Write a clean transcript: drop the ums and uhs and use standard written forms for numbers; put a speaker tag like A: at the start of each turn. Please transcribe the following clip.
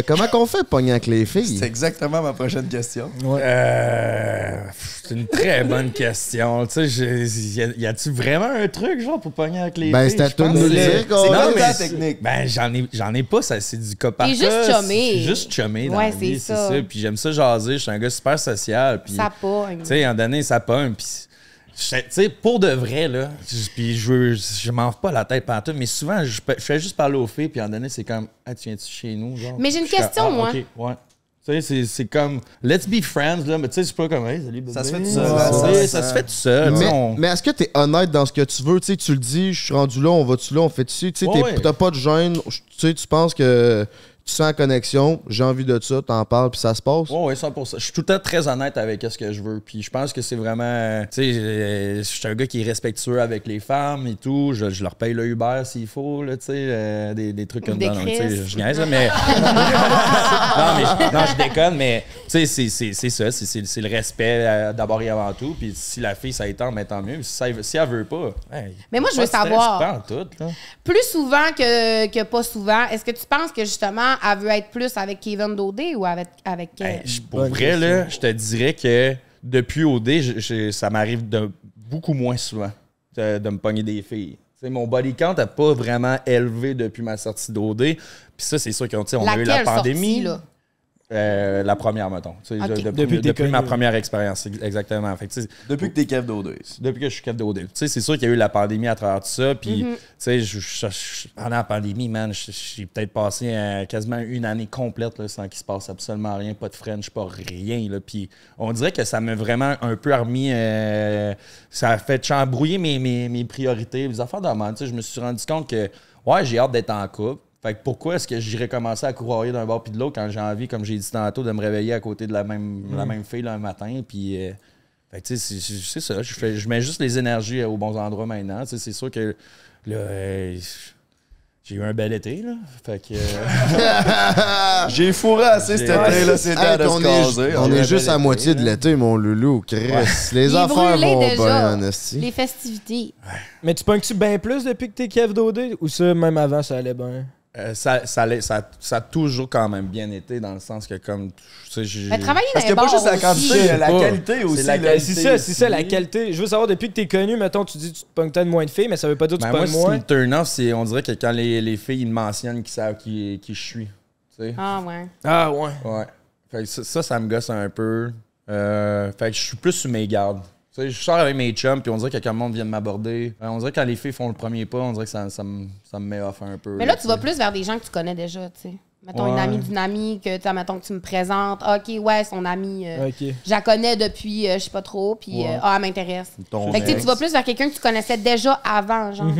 A: Comment qu'on fait pogner avec les filles?
B: C'est exactement ma prochaine question.
C: Ouais.
D: C'est une très bonne question. Tu sais, y a-tu vraiment un truc, genre, pour pogner avec les filles?
A: C'est à toi de nous le dire.
B: C'est quoi la technique?
D: Ben, j'en ai pas, c'est du cas par cas.
E: T'es juste chumé.
D: Je suis juste chumé dans
E: Ouais,
D: la vie,
E: c'est ça.
D: Puis j'aime ça jaser, je suis un gars super social. Puis,
E: Ça pogne.
D: tu sais, à un donné, ça pogne. Puis, tu sais, pour de vrai, là, puis je m'en fais pas la tête pantoute, mais souvent, je fais juste parler aux filles, puis à un donné, c'est comme, ah, tu viens-tu chez nous, genre?
E: Mais j'ai une
D: Je suis
E: question,
D: comme,
E: moi.
D: OK, ouais. Tu sais, c'est comme, let's be friends, là, mais tu sais, c'est pas comme, hey, salut, bébé.
B: Ça se fait tout
D: Ouais,
B: seul.
D: ça se fait tout seul.
A: Mais est-ce que t'es honnête dans ce que tu veux? Tu sais, tu le dis, je suis rendu là, on va-tu là, on fait-tu? Tu sais,
D: Ouais.
A: t'as pas de gêne. Tu sais, tu penses que tu sens la connexion, j'ai envie de ça, t'en parles, puis ça se passe?
D: Oui, 100%. Je suis tout le temps très honnête avec ce que je veux. Puis je pense que c'est vraiment. Tu sais, je suis un gars qui est respectueux avec les femmes et tout. Je leur paye le Uber s'il faut, là, tu sais, des trucs comme ça. Tu sais, je niaise, là, mais. non, je déconne, mais tu sais, c'est ça. C'est le respect d'abord et avant tout. Puis si la fille, ça étend, mais tant mieux. Si elle veut pas. Hey,
E: Mais moi, je veux savoir.
D: Pas en tout, là.
E: Plus souvent que pas souvent, est-ce que tu penses que justement, elle veut être plus avec Kevin Daudé ou avec
D: Pour vrai, là, je te dirais que depuis OD, ça m'arrive beaucoup moins souvent de me pogner des filles. T'sais, mon body count n'a pas vraiment élevé depuis ma sortie d'OD. Puis ça, c'est sûr qu'on a eu la pandémie.
E: Sortie, là?
D: La première, mettons.
E: Okay.
D: Depuis ma première expérience, exactement. Fait que,
B: depuis que t'es Kev d'OD.
D: Depuis que je suis Kev d'OD. C'est sûr qu'il y a eu la pandémie à travers tout ça. Puis, pendant la pandémie, man, j'ai peut-être passé quasiment une année complète là, sans qu'il se passe absolument rien, pas de French, pas rien. Là. Puis, on dirait que ça m'a vraiment un peu remis. Ça a fait chambrouiller mes priorités, les affaires de man. Je me suis rendu compte que, ouais, j'ai hâte d'être en couple. Fait que pourquoi est-ce que j'irais commencer à courir d'un bord puis de l'autre quand j'ai envie, comme j'ai dit tantôt, de me réveiller à côté de la même fille là, un matin? Puis, fait que, c'est ça. Je mets juste les énergies aux bons endroits maintenant. C'est sûr que là, j'ai eu un bel été. Là. Fait que.
B: J'ai fourré assez cet été, là, c'est temps de se caser.
A: On est juste à moitié de l'été, mon loulou. Chris. Les affaires vont bien, hostie.
E: Les festivités.
C: Mais tu pognes-tu bien plus depuis que t'es Kev d'OD ou ça, même avant, ça allait bien?
D: Ça a toujours quand même bien été dans le sens que comme
E: Mais travailler dans
B: parce que pas juste la quantité, la qualité aussi.
C: C'est ça, la qualité. Je veux savoir, depuis que t'es connu, mettons, tu dis que tu te pognes peut-être moins de filles, mais ça veut pas dire que tu pognes moins.
D: Moi, ce turn-off, on dirait que quand les filles ils me mentionnent qu'ils savent qui je suis. T'sais.
E: Ah ouais.
C: Ah ouais.
D: Ouais. Fait que ça me gosse un peu. Fait que je suis plus sur mes gardes. Je sors avec mes chums, puis on dirait que quand le monde vient de m'aborder, on dirait que quand les filles font le premier pas, on dirait que ça me met off un peu.
E: Mais là, tu vas plus vers des gens que tu connais déjà, tu sais. Mettons une amie d'une amie, mettons que tu me présentes. OK, ouais, son amie. Je la connais depuis, je sais pas trop, puis elle m'intéresse. Fait que tu vas plus vers quelqu'un que tu connaissais déjà avant, genre.